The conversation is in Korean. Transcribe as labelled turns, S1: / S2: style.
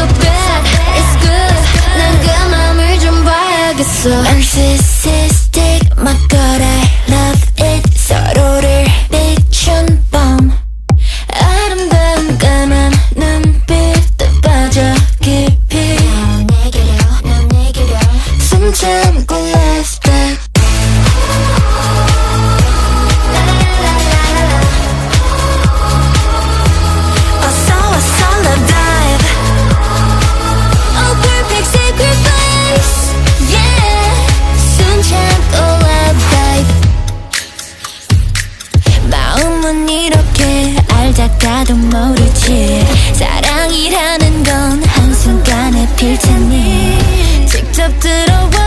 S1: so bad, it's good. 난 그 맘을 좀 봐야겠어. Narcissistic, my god, I love it. 서로를 비춘 밤, 아름다운 까만 눈빛도 빠져 깊이. 넌 내게로 숨 참고 let's back. 이렇게 알다가도 모르지 사랑이라는 건 한순간에 필 테니 직접 들어와